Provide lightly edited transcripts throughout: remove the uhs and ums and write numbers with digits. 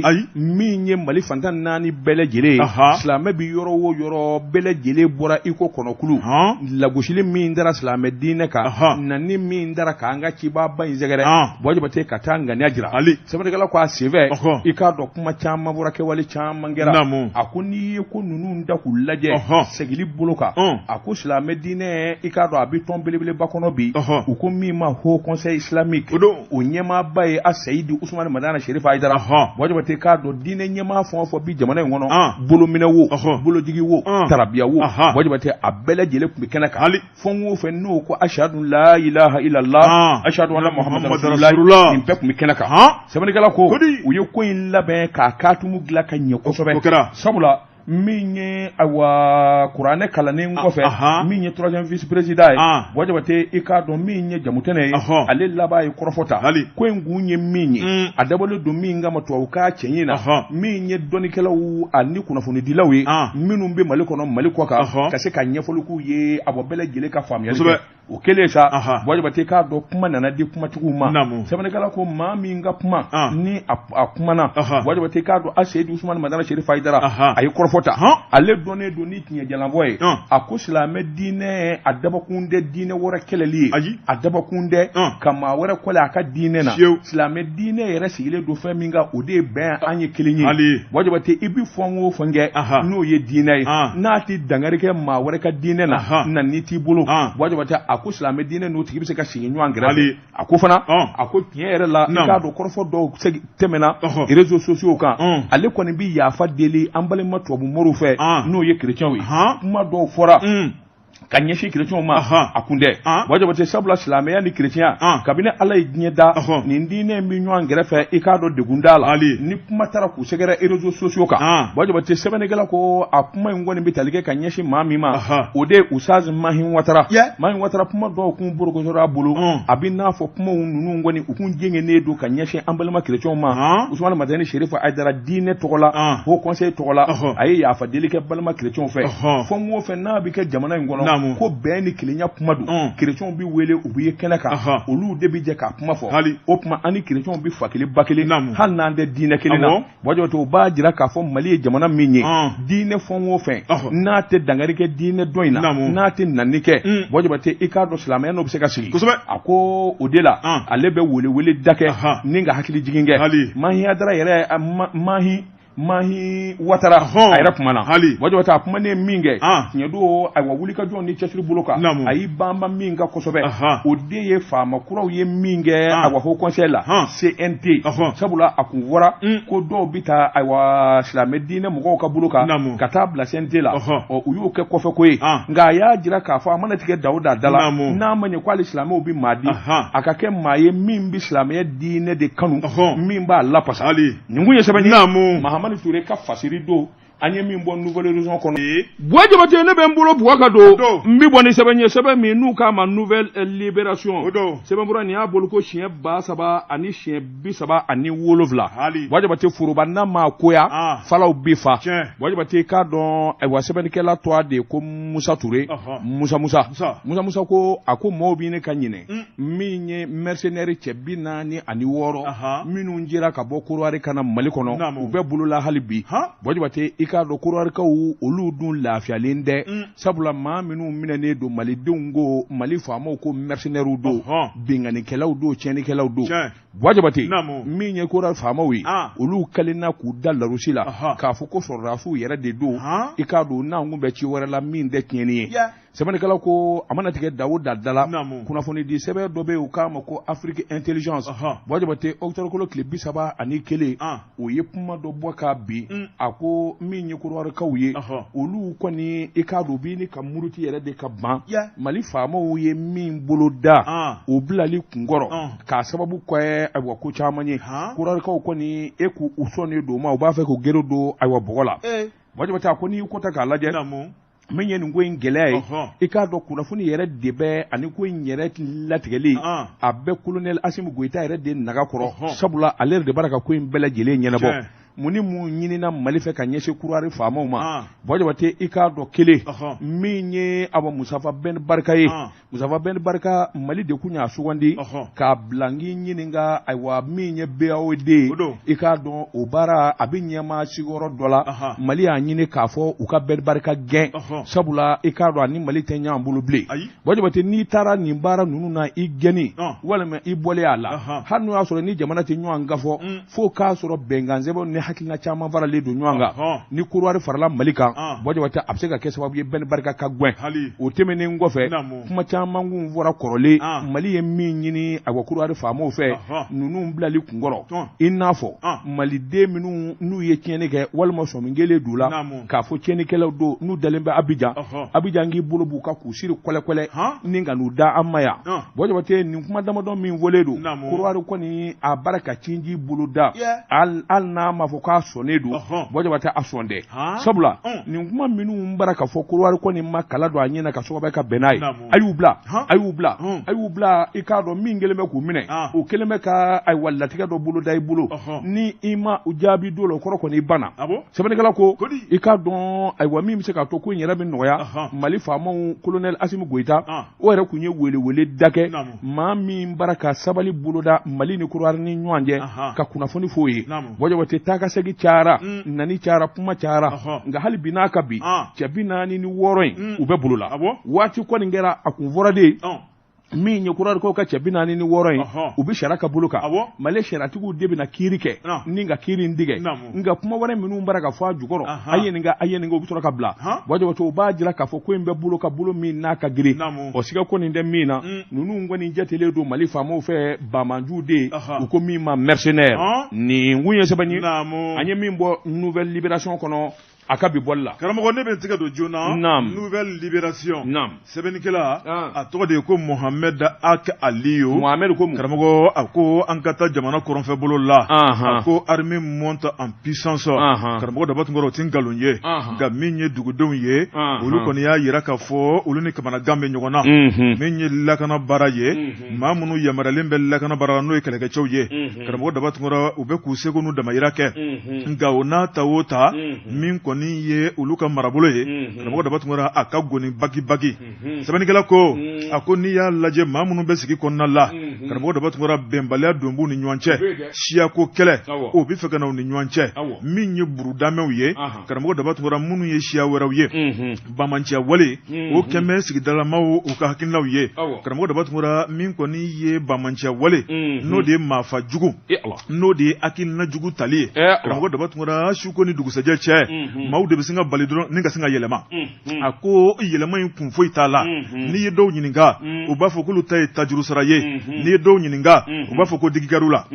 ayi min ye Mali fantan naani bɛɛ lajɛlen silamɛ bi yɔrɔ o yɔrɔ bɛɛ lajɛlen bɔra iko kɔnɔkulu lagosili min dara silamɛ diinɛ kan nani min dara k'an ka cibaa ba in sɛgɛrɛ Bɔjibate ka taa ŋaniya jira sɛbɛnnikɛla ko a senfɛ i k'a dɔn kuma caman bɔra kɛwale caman kɛra a ko n'i ye ko ninnu da k'u lajɛ segili bolo kan a ko silamɛ diinɛ i k'a dɔn a bɛ tɔn belebeleba kɔnɔ bi u ko min ma Haut Conseil islamique o ɲɛmaaba ye a Seyidi Usumani Madana Sherif Hayidara Bɔjibate k'a dɔn diinɛ ɲɛmaa fɛn o fɛn bi jamana in kɔnɔ bolominɛ wo bolojigi wo tarabiya wo Bɔjibate a bɛɛ lajɛlen tun bɛ kɛnɛ kan fɛn o fɛn n'o ko ashhadu la ilaha illallah ashhadu anna muhammadan rasulullah nin bɛɛ tun bɛ kɛnɛ kan sɛbɛnnikɛla ko u ye ko in labɛn k'a kaatumu dilan ka ɲɛ kosɛbɛ sabula min ye awa kuranɛ kalannen kɔfɛ min ye troisième vice président ye Bɔjibate i k'a dɔn min ye jamutɛnɛ ye ale laban ye kɔrɔfɔta ko in kun ye min ye a dabɔlen don min kama tubabukan cɛɲi na min ye dɔnnikɛlaw ani kunnafonidilaw ye minnu bɛ Mali kɔnɔ Mali kɔ kan ka se ka ɲɛfɔli k'u ye a bɔ bɛɛ lajɛlen ka faamuyali kɛ o kɛlen sa Bɔjibate k'a dɔn kuma nana di kumatigiw ma sɛbɛnnikɛla ko maa min ka kuma ni a kumana Bɔjibate k'a dɔn a Seyidi Usumani Madana Sherif Hayidara a ye kɔrɔfɔta ale dɔnnen don ni tiɲɛ jalanbɔ ye a ko silamɛ diinɛ a dabakun tɛ diinɛ wɛrɛ kɛlɛli ye a dabakun tɛ ka maa wɛrɛ kɔlɛ a ka diinɛ na silamɛ diinɛ yɛrɛ sigilen don fɛn min kan o de ye bɛn an ye kelen ye Bɔjibate i bi fɛn o fɛn kɛ n'o ye diinɛ ye n'a ti dangari kɛ maa wɛrɛ ka diinɛ na na ni t'i bolo Bɔjibate a ko silamɛ diinɛ n'o tigi bɛ se ka sigi ɲɔgɔn kɛrɛfɛ a ko fana a ko tiɲɛ yɛrɛ la i k'a dɔn kɔrɔfɔ dɔw tɛmɛna réseaux sociaux kan ale kɔni bi yafa deli an balima tubabu mɔriw fɛ n'o ye chrétiens ye kuma dɔw fɔra ka ɲɛsin chrétiens ma a kun dɛ Bɔjibate sabula silamɛya ni chrétien kabini Ala ye diɲɛ da nin diinɛ min ɲɔgɔn kɛrɛfɛ i k'a dɔn degun t'a la ni kuma taara k'u sɛgɛrɛ réseaux sociaux kan Bɔjibate sɛbɛnnikɛla ko a kuma in kɔni bɛ tali kɛ ka ɲɛsin maa min ma o de ye Usazi Mahin Watara Mahin Watara kuma dɔw kun borokosɔra a bolo a bɛ n'a fɔ kumaw ninnu kɔni u kun jɛngɛnnen don ka ɲɛsin an balima chrétiens ma Usumani Madani Sherif Hayidara diinɛ tɔgɔ la Haut Conseil tɔgɔ la a ye yafa deli kɛ balima chrétiens fɛ fɛn o fɛn n'a bɛ kɛ jamana in kɔnɔ ko bɛn ni kelenya kuma don chrétiens bi wele u bi ye kɛnɛ kan olu de bi jɛ ka kuma fɔ o kuma ani chrétiens bi fa kelen ba kelen hali n'an tɛ diinɛ kelen na Bɔjibate o b'a jira k'a fɔ Mali ye jamana min ye diinɛ fɛn o fɛn n'a tɛ dangari kɛ diinɛ dɔ in na n'a tɛ nani kɛ Bɔjibate i k'a dɔn silamɛya n'o bɛ se ka sigi a ko o de la ale bɛ welewele da kɛ ni ka hakili jigin kɛ Mahin Hayidara yɛrɛ Mahin Watara a yɛrɛ kumana Bɔjibate a kumanen min kɛ tiɲɛ don ayiwa wulikajɔ ni cɛsiri bolo kan a y'i banba min kan kosɛbɛ o de ye faama kuraw ye min kɛ ayiwa Haut Conseil la CNT sabula a kun fɔra ko dɔw bɛ taa ayiwa silamɛ diinɛ mɔgɔw ka bolo kan ka taa bila CNT la u y'o kɛ kɔfɛ ko ye nka a y'a jira k'a fɔ a mana tigɛ Dawuda da la n'a ma ɲɛ k'ale silamɛw bɛ maa di a ka kɛ maa ye min bɛ silamɛya diinɛ de kanu min b'a lapasa nin kun ye sɛbɛnni Mahamani Ture ka fasiri do an ye min bɔ nouvelle horizon kɔnɔ Bɔjibate ne bɛ n bolo buwa ka don n bi bɔ ni sɛbɛn ye sɛbɛn min n'u k'a ma nouvelle libération sɛbɛnfura nin y'a bolo ko siɲɛ 3000 ani siɲɛ 37 Bɔjibate foroba n'a ma koya falaw bi fa Bɔjibate k'a dɔn ayiwa sɛbɛnnikɛla tɔ de ko Musa Ture Musa ko a ko maaw bi ne ka ɲinɛ min ye mercenaire cɛ 46 minnu jɛra ka bɔ Korowari kana Mali kɔnɔ u bɛɛ bolola hali bi Bɔjibate i k'a dɔn Korowarikaw olu dun lafiyalen tɛ sabula maa minnu minɛnen don Malidenw ko Mali faamaw ko mercenaires don binganikɛlaw don tiɲɛnikɛlaw don Bɔjibate min ye Korowari faamaw ye olu kɛlenna k'u da larusi la k'a fɔ ko sɔrɔdasiw yɛrɛ de don i k'a dɔn n'an kun bɛ ci wɛrɛ la min tɛ tiɲɛni ye sɛbɛnnikɛlaw ko a mana tigɛ Dawuda da la kunnafoni di sɛbɛn dɔ bɛ yen u k'a ma ko Afrique Intelligence Bɔjibate octobre kolo tile 31 o ye kuma dɔ bɔ k'a bin a ko min ye Korowarikaw ye olu kɔni i k'a dɔn bi ni ka muruti yɛrɛ de ka ban Mali faamaw ye min bolo da o bilali kunkɔrɔ k'a sababu kɛ ayiwa ko caman ye Korowarikaw kɔni e k'u sɔnnen don ma u b'a fɛ k'u gere don ayiwa bɔgɔ la Bɔjibate a ko n'i kɔta k'a lajɛ min ye nin ko in gɛlɛya ye i k'a dɔn kunnafoni yɛrɛ de bɛ ani ko in yɛrɛ latigɛli a bɛ colonel Asimu Goyita yɛrɛ de naga kɔrɔ sabula ale de b'a ka ko in bɛɛ lajɛlen ɲɛnabɔ muni mu ɲinina Mali fɛ ka ɲɛsin Kurwari faamaw ma Bɔjabate i k'a dɔn kelen min ye Awa Musafa Ben Barka ye Musafa Ben Barka Mali de kun y'a sugandi k'a bila ngi ɲininka ayiwa min ye BAOD i k'a dɔn o baara a bɛ ɲɛmaa sigiyɔrɔ dɔ la Mali y'a ɲini k'a fɔ u ka Ben Barka gɛn sabula i k'a dɔn ani Mali tɛ ɲɔgɔn bolo bilen Bɔjabate n'i taara nin baara ninnu na i gɛnni walima i bɔlen a la hali n'o y'a sɔrɔ ni jamana tɛ ɲɔgɔn gafɔ fo k'a sɔrɔ bɛnkan sɛbɛnw ni hakilina caman faralen don ɲɔgɔn kan ni Kurwari farala Mali kan Bɔjabate a bɛ se ka kɛ sababu ye Ben Barka ka gɛn o tɛmɛnen kɔfɛ kuma caman kun fɔra kɔrɔlen Mali ye min ɲini a wa Kurwari faamaw fɛ ninnu bilali kunkɔrɔ i n'a fɔ Maliden minnu n'u ye tiɲɛni kɛ walima sɔmin d'u la k'a fɔ tiɲɛnikɛlaw don n'u dalen bɛ Abidjan k'i bolo b'u ka k'u siri kɔlɛkɔlɛ ni ka n'u da an ma yan Bɔjabate nin kuma damadɔ min fɔlen don Kurwari kɔni a baara ka cinji bolo da hali n'a ma fɔ k'a sɔnnen don Bɔjabate a sɔn dɛ sabula nin kuma minnu bara ka fɔ Kurwari kɔni ma kala don a ɲɛna ka sɔgɔbɛ ka bɛn n'a ye a y'u bila i k'a dɔn min kelen bɛ k'u minɛ o kelen bɛ ka ayiwa latigɛ dɔ bolo da i bolo ni i ma u jaabi don la o kɔrɔ kɔni i banna sɛbɛnnikɛla ko i k'a dɔn ayiwa min bɛ se k'a to ko in yɛrɛ bɛ nɔgɔya Mali faamaw Colonel Assimi Goïta o yɛrɛ kun ye wele da kɛ maa min bara ka sabali boloda Mali ni Kurwari ni ɲɔgɔn cɛ ka kunnafoni f'o ye Bɔjabate taa ka segin cayara nani cayara kuma cayara nka hali bi n'a ka bi cɛ 46 in u bɛ bolo la waati kɔni kɛra a kun fɔra de min ye Kurwari ko ka cɛ 46 in u bɛ sariya ka bolo kan Mali sariyatigiw de bɛna kiiri kɛ ni ka kiiri in tigɛ nka kuma wɛrɛ minnu bara ka fɔ a jukɔrɔ a ye nin kɛ u bɛ sɔrɔ ka bila Bɔjabate u b'a jira k'a fɔ ko in bɛ bolo ka bolo min n'a ka girin o siga ko nin tɛ min na ninnu kɔni jatelen don Mali faamaw fɛ bamanjuw de u ko min ma mercenaire nin kun ye sɛbɛn ye an ye min bɔ nouvelle libération kɔnɔ a ka bi bɔli la karamɔgɔ ne bɛ tigɛ don joona nouvelle libération sɛbɛnnikɛla a tɔgɔ de ye ko Mohamed Ak Aliyu karamɔgɔ a ko an ka taa jamana kɔrɔnfɛ bolo la a ko armée monte en puissance karamɔgɔ daba tun kɔrɔ o tɛ nkalon ye nka min ye dugudenw ye olu kɔni y'a yira k'a fɔ olu ni kamanagan bɛ ɲɔgɔn na min ye lakana baara ye maa minnu yamaruyalen bɛ lakana baara la n'o ye kɛlɛkɛcɛw ye karamɔgɔ daba tun kɔrɔ u bɛ k'u seko n'u damayira kɛ nka o n'a ta o ta min kɔni ni ye olu ka marabolo ye karamɔgɔ daba tun kɔrɔ a ka goni bagi sɛbɛnnikɛla ko a ko n'i y'a lajɛ maa minnu bɛ sigi kɔnɔna la karamɔgɔ daba tun kɔrɔ bɛnbaliya don b'u ni ɲɔgɔn cɛ siyako kɛlɛ o bɛ fɛ ka na u ni ɲɔgɔn cɛ min ye burudamɛw ye karamɔgɔ daba tun kɔrɔ minnu ye siya wɛrɛw ye bamanciya wale o kɛmɛ sigidalamaw u ka hakilinaw ye karamɔgɔ daba tun kɔrɔ min kɔni ye bamanciya wale n'o de ye maafa jugu n'o de ye hakilina jugu tali ye karamɔgɔ daba tun kɔrɔ su ko ni dugusɛjɛ cɛ maaw de bɛ sin ka bali dɔrɔn ni ka sin ka yɛlɛma a ko yɛlɛma in kun foyi t'a la n'i ye dɔw ɲininka u b'a fɔ k'olu ta ye tajuru sara ye n'i ye dɔw ɲininka u b'a fɔ ko digigɛrɛw la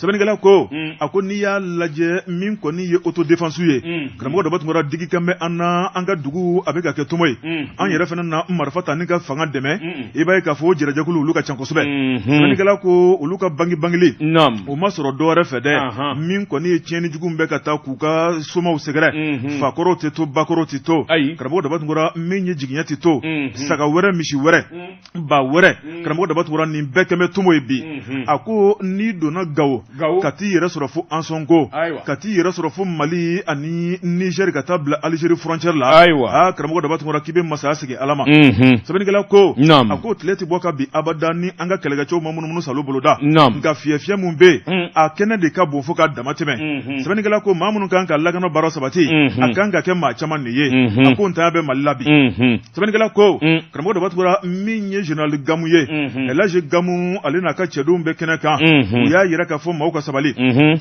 sɛbɛnnikɛla ko a ko n'i y'a lajɛ min kɔni ye autodéfense ye karamɔgɔ daba tun kɔrɔ digi kan bɛ an ka dugu a bɛ ka kɛ tomo ye an yɛrɛ fana na marifa ta ni ka fanga dɛmɛ i b'a ye k'a fɔ jɛrɛjɛkulu olu ka ca kosɛbɛ sɛbɛnnikɛla ko olu ka bangeli o ma sɔrɔ dɔwɛrɛ fɛ dɛ min kɔni ye tiɲɛni jugu bɛ ka taa k'u ka somaw sɛgɛrɛ fakɔrɔw tɛ to bakɔrɔw tɛ to karamɔgɔ daba tun kɔrɔ min ye jigiɲɛ tɛ to saga wɛrɛ misi wɛrɛ ba wɛrɛ karamɔgɔ daba tun kɔrɔ nin bɛɛ kɛmɛ tomo ye bi a ko n'i donna Gawo ka t'i yɛrɛ sɔrɔ fo Ansongo ka t'i yɛrɛ sɔrɔ fo Mali ani Niger ka taa bila Algérie frontière la karamɔgɔ daba tun kɔrɔ k'i bɛ masaya sigi Ala ma sɛbɛnnikɛla ko a ko tile tɛ bɔ ka bi abada ni an ka kɛlɛkɛcɛw ma munumunu salo boloda nka fiyɛfiyɛ mun bɛ a kɛnɛ de ka bon fo ka dama tɛmɛ sɛbɛnnikɛla ko maa minnu kan ka lakana baara sabati a kan ka kɛ maa caman de ye a ko ntanya bɛ Mali la bi sɛbɛnnikɛla ko karamɔgɔ daba tun kɔrɔ min ye général Gamu ye Elhaji Gamu ale n'a ka cɛdenw bɛ kɛnɛ kan u y'a yira k'a fɔ maaw ka sabali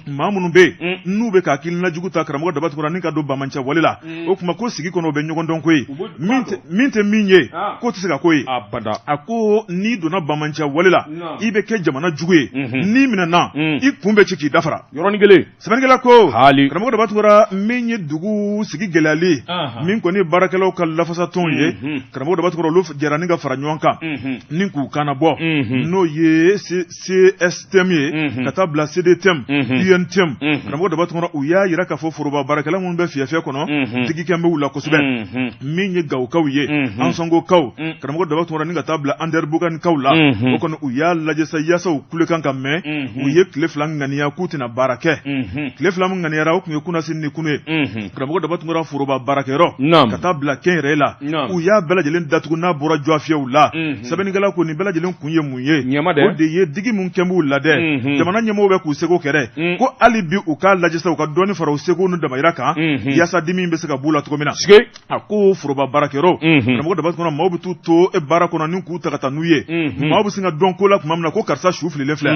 maa minnu bɛ n'u bɛ ka hakilina jugu ta karamɔgɔ daba tun kɔrɔ ni ka don bamanciya wale la o tuma ko sigi kɔnɔ o bɛ ɲɔgɔn dɔn ko ye min tɛ min ye k'o tɛ se ka ko ye a ko n'i donna bamanciya wale la i bɛ kɛ jamana jugu ye n'i minɛna i kun bɛ ci k'i dafara yɔrɔnin kelen sɛbɛnnikɛla ko karamɔgɔ daba tun kɔrɔ min ye dugu sababu sigi gɛlɛyali min kɔni baarakɛlaw ka lafasatɔn ye karamɔgɔ dɔ b'a tɔgɔ olu jɛra ni ka fara ɲɔgɔn kan ni k'u kana bɔ n'o ye CSTM ye ka taa bila CDTM UNTM karamɔgɔ dɔ b'a tɔgɔ u y'a yira k'a fɔ foroba baarakɛla minnu bɛ fiyɛfiyɛ kɔnɔ digikɛn bɛ u la kosɛbɛ min ye Gawukaw ye Ansongokaw karamɔgɔ dɔ b'a tɔgɔ ni ka taa bila Anderbuganikaw la o kɔni u y'a lajɛ sa yaasa u kulekan ka mɛn u ye tile 2 ŋaniya k'u tɛna baara kɛ tile 2 min ŋaniyara o tun ye kunasini ni kunu ye karamɔgɔ dɔ b'a tɔgɔ foroba baarakɛyɔrɔ ka taa bila kɛnyɛrɛye la u y'a bɛɛ lajɛlen datugu n'a bɔra jɔfiyɛw la sɛbɛnnikɛla ko nin bɛɛ lajɛlen kun ye mun ye o de ye digi mun kɛn b'u la dɛ jamana ɲɛmɔgɔw bɛ k'u seko kɛ ko hali bi u k'a lajɛ sa u ka dɔɔni fara u seko n'u damayira kan yaasa dimi bɛ se ka b'u la cogo min na a ko foroba baarakɛyɔrɔ karamɔgɔ dɔ b'a tɔgɔ maaw bɛ t'u to baara kɔnɔ ni k'u ta ka taa n'u ye maaw bɛ se ka dɔn ko la tuma min na ko karisa su fililen filɛ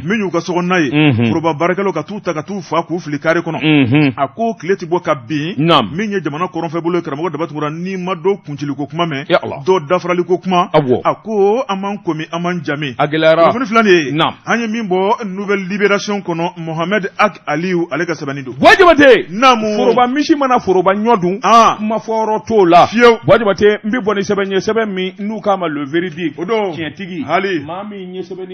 min y'u ka sokɔnɔna ye foroba baarakɛlaw ka t'u ta ka t'u fa k'u fili kare kɔnɔ a ko tile tɛ bɔ ka bin min ye jamana kɔrɔnfɛ bolo karamɔgɔ dɔ b'a tɔgɔ n'i ma dɔw kunciliko kuma mɛn dɔw dafaraliko kuma a ko an m'an komi an m'an jami a gɛlɛyara kunnafoni filan de ye an ye min bɔ nouvelle libération kɔnɔ Mohamed Ak Aliyu ale ka sɛbɛnni don Wajibate naamu foroba misi mana foroba ɲɔ dun kuma fɔ yɔrɔ t'o la fiyewu Wajibate n bɛ bɔ ni sɛbɛn ye sɛbɛn min n'u k'a ma le véridique o don tiɲɛtigi hali maa min ye sɛbɛnni